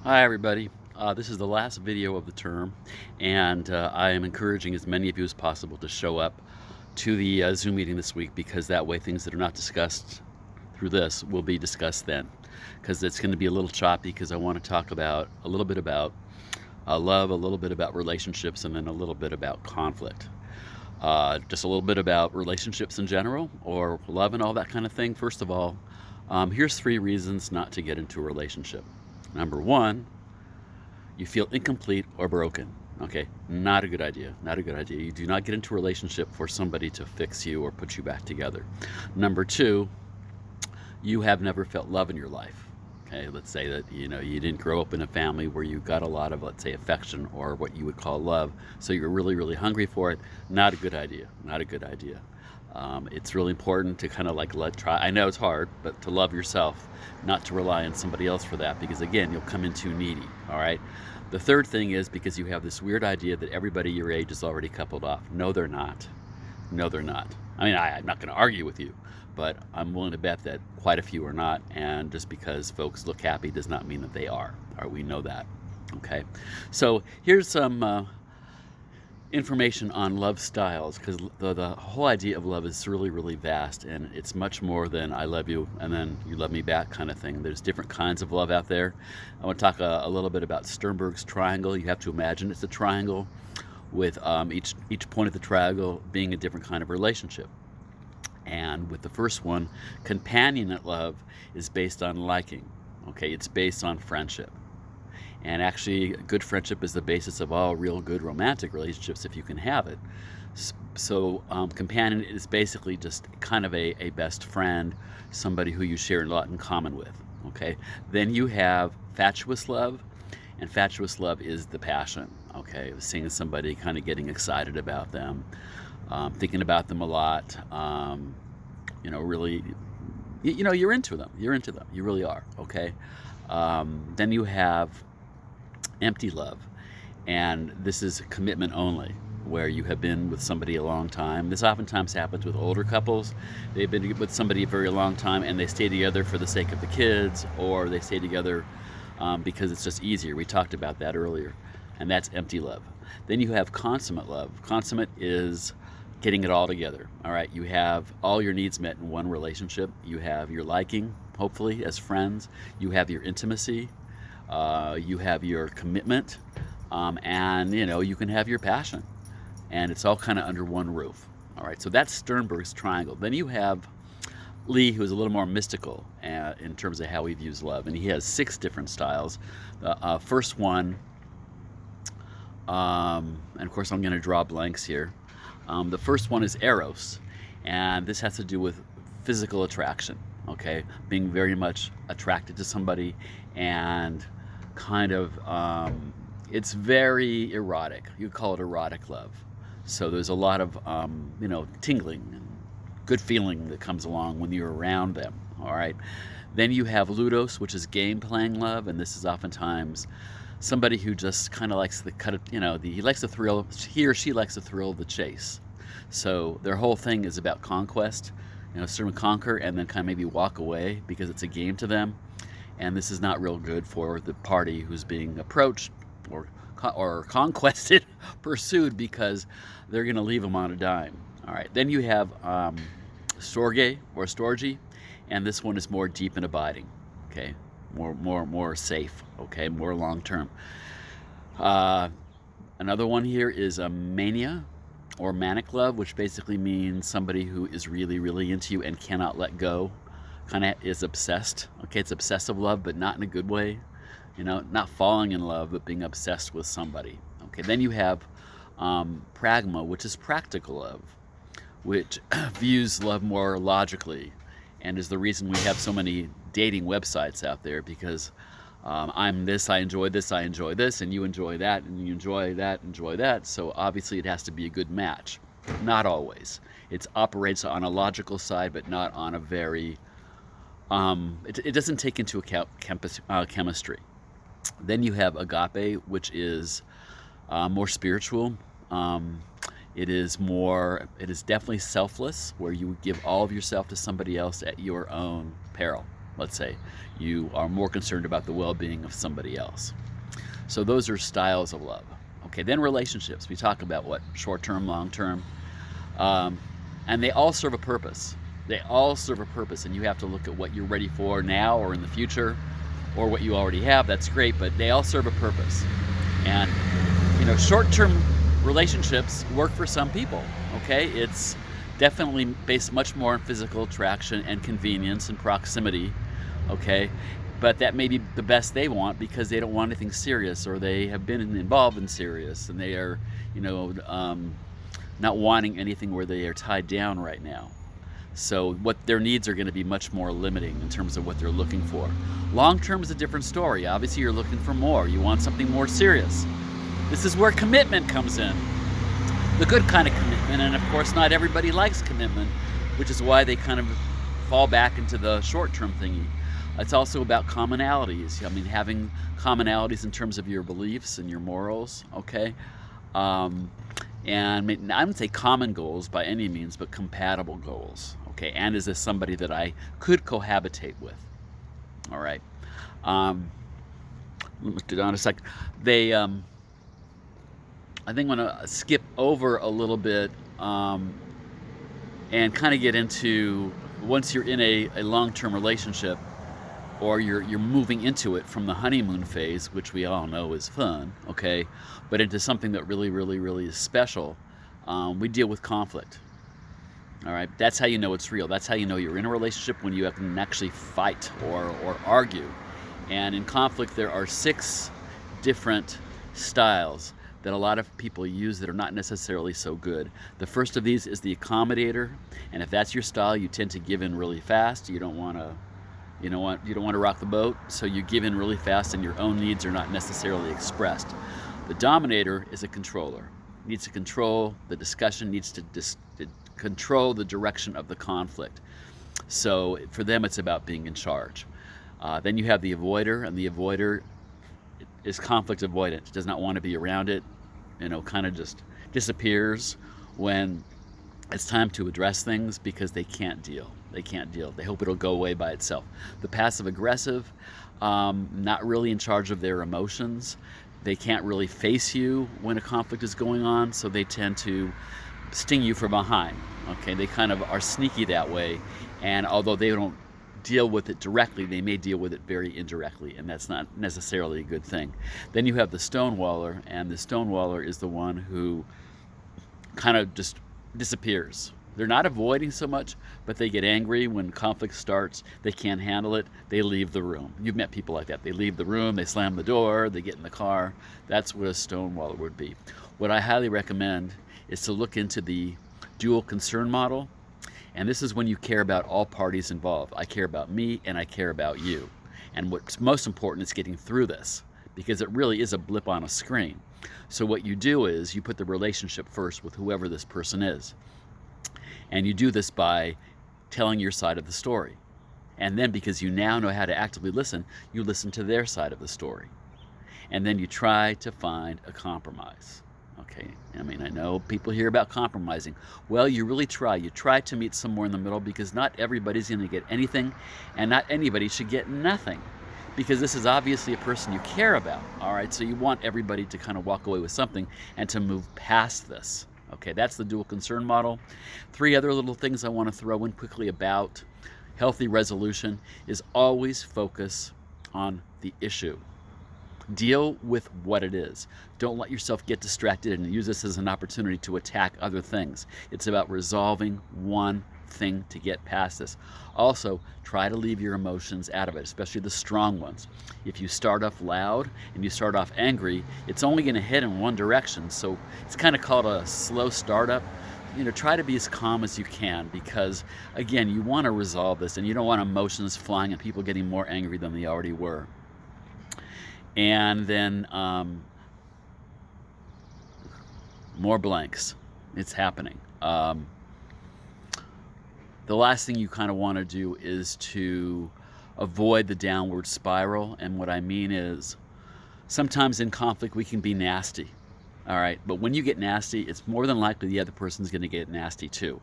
Hi everybody. This is the last video of the term, and I am encouraging as many of you as possible to show up to the Zoom meeting this week, because that way things that are not discussed through this will be discussed then, because it's going to be a little choppy, because I want to talk about a little bit about love, a little bit about relationships, and then a little bit about conflict. Just a little bit about relationships in general, or love and all that kind of thing. First of all, here's 3 reasons not to get into a relationship. Number 1, you feel incomplete or broken. Okay, not a good idea. Not a good idea. You do not get into a relationship for somebody to fix you or put you back together. Number 2, you have never felt love in your life. Okay, let's say that you didn't grow up in a family where you got a lot of, let's say, affection or what you would call love, so you're really, really hungry for it. Not a good idea. Not a good idea. It's really important to kind of try. I know it's hard, but to love yourself, not to rely on somebody else for that, because again, you'll come in too needy. All right. The third thing is because you have this weird idea that everybody your age is already coupled off. No, they're not. No, they're not. I mean, I'm not going to argue with you, but I'm willing to bet that quite a few are not. And just because folks look happy does not mean that they are. All right, we know that. Okay. So here's some information on love styles, because the whole idea of love is really, really vast, and it's much more than I love you and then you love me back kind of thing. There's different kinds of love out there. I want to talk a little bit about Sternberg's triangle. You have to imagine it's a triangle with each point of the triangle being a different kind of relationship. And with the first one, companionate love is based on liking. Okay, it's based on friendship. And actually, good friendship is the basis of all real good romantic relationships, if you can have it. So companion is basically just kind of a best friend, somebody who you share a lot in common with. Okay. Then you have fatuous love, and fatuous love is the passion. Okay, seeing somebody, kind of getting excited about them, thinking about them a lot. Really, you're into them. You're into them. You really are. Okay. Then you have empty love, and this is commitment only, where you have been with somebody a long time. This oftentimes happens with older couples. They've been with somebody a very long time, and they stay together for the sake of the kids, or they stay together because it's just easier. We talked about that earlier, and that's empty love. Then you have consummate love. Consummate is getting it all together. All right, you have all your needs met in one relationship. You have your liking, hopefully, as friends. You have your intimacy. You have your commitment, and you can have your passion, and it's all kind of under one roof. All right, so that's Sternberg's triangle. Then you have Lee, who is a little more mystical in terms of how he views love, and he has 6 different styles. The first one, and of course I'm going to draw blanks here. The first one is Eros, and this has to do with physical attraction. Okay, being very much attracted to somebody, and kind of it's very erotic. You call it erotic love. So there's a lot of tingling and good feeling that comes along when you're around them. All right. Then you have Ludos, which is game playing love, and this is oftentimes somebody who just kind of likes the cut of, he likes the thrill. He or she likes the thrill of the chase. So their whole thing is about conquest. Sort of conquer and then kind of maybe walk away, because it's a game to them. And this is not real good for the party who's being approached or conquested, pursued, because they're going to leave them on a dime. All right. Then you have Storge or Storgy, and this one is more deep and abiding. Okay, more safe. Okay, more long term. Another one here is a mania or manic love, which basically means somebody who is really, really into you and cannot let go, kind of is obsessed. Okay, it's obsessive love, but not in a good way. Not falling in love, but being obsessed with somebody. Okay, then you have pragma, which is practical love, which views love more logically, and is the reason we have so many dating websites out there, because I'm this, I enjoy this, I enjoy this, and you enjoy that, and you enjoy that. So obviously it has to be a good match. Not always. It operates on a logical side, but not on a very, it doesn't take into account chemistry. Then you have agape, which is more spiritual. It is definitely selfless, where you give all of yourself to somebody else at your own peril. let's say. You are more concerned about the well-being of somebody else. So those are styles of love. Okay, then relationships. We talk about what? Short-term, long-term. And they all serve a purpose. They all serve a purpose, and you have to look at what you're ready for now or in the future, or what you already have. That's great, but they all serve a purpose. And, you know, short-term relationships work for some people, okay? It's definitely based much more on physical attraction and convenience and proximity, okay? But that may be the best they want because they don't want anything serious, or they have been involved in serious, and they are, you know, not wanting anything where they are tied down right now. So what their needs are going to be much more limiting in terms of what they're looking for. Long term is a different story. Obviously you're looking for more. You want something more serious. This is where commitment comes in. The good kind of commitment, and of course not everybody likes commitment, which is why they kind of fall back into the short-term thingy. It's also about commonalities. I mean, having commonalities in terms of your beliefs and your morals, okay? And I wouldn't say common goals by any means, but compatible goals, okay? And is this somebody that I could cohabitate with? All right. Looked it on a sec. They, I think I'm gonna skip over a little bit and kind of get into, once you're in a long-term relationship, or you're moving into it from the honeymoon phase, which we all know is fun, okay, but into something that really, really, really is special, we deal with conflict. All right, that's how you know it's real. That's how you know you're in a relationship, when you can actually fight or argue. And in conflict, there are 6 different styles that a lot of people use that are not necessarily so good. The first of these is the accommodator, and if that's your style, you tend to give in really fast. You don't want to rock the boat, so you give in really fast and your own needs are not necessarily expressed. The dominator is a controller. Needs to control the discussion, needs to control the direction of the conflict. So for them, it's about being in charge. Then you have the avoider, and the avoider is conflict avoidant. Does not want to be around it, you know, kind of just disappears when it's time to address things because they can't deal. They can't deal. They hope it'll go away by itself. The passive aggressive, not really in charge of their emotions. They can't really face you when a conflict is going on, so they tend to sting you from behind. Okay, they kind of are sneaky that way, and although they don't deal with it directly, they may deal with it very indirectly, and that's not necessarily a good thing. Then you have the stonewaller, and the stonewaller is the one who kind of just disappears. They're not avoiding so much, but they get angry when conflict starts. They can't handle it. They leave the room. You've met people like that. They leave the room, they slam the door, they get in the car. That's what a stonewaller would be. What I highly recommend is to look into the dual concern model. And this is when you care about all parties involved. I care about me and I care about you. And what's most important is getting through this, because it really is a blip on a screen. So what you do is you put the relationship first with whoever this person is. And you do this by telling your side of the story. And then, because you now know how to actively listen, you listen to their side of the story. And then you try to find a compromise. Okay, I mean, I know people hear about compromising. Well, you really try. You try to meet somewhere in the middle, because not everybody's going to get anything, and not anybody should get nothing. Because this is obviously a person you care about, all right? So you want everybody to kind of walk away with something and to move past this. Okay, that's the dual concern model. 3 other little things I want to throw in quickly about healthy resolution is always focus on the issue. Deal with what it is. Don't let yourself get distracted and use this as an opportunity to attack other things. It's about resolving one thing to get past this. Also, try to leave your emotions out of it, especially the strong ones. If you start off loud and you start off angry, it's only going to head in one direction. So it's kind of called a slow startup. You know, try to be as calm as you can, because again, you want to resolve this and you don't want emotions flying and people getting more angry than they already were. And then more blanks. It's happening. The last thing you kind of want to do is to avoid the downward spiral. And what I mean is, sometimes in conflict we can be nasty, all right? But when you get nasty, it's more than likely the other person's going to get nasty too.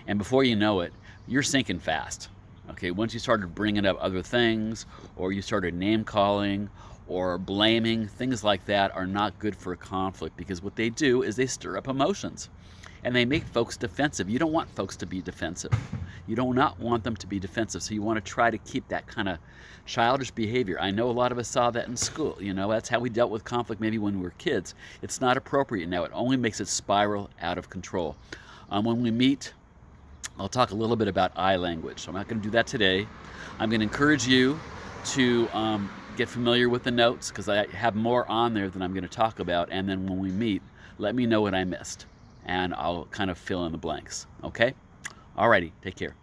And before you know it, you're sinking fast, Okay, once you started bringing up other things, or you started name calling or blaming, things like that are not good for a conflict, because what they do is they stir up emotions and they make folks defensive. You don't want folks to be defensive. You do not want them to be defensive. So you want to try to keep that kind of childish behavior. I know a lot of us saw that in school. You know, that's how we dealt with conflict maybe when we were kids. It's not appropriate now. It only makes it spiral out of control. When we meet, I'll talk a little bit about eye language. So I'm not going to do that today. I'm going to encourage you to get familiar with the notes, because I have more on there than I'm going to talk about. And then when we meet, let me know what I missed, and I'll kind of fill in the blanks. Okay? Alrighty, take care.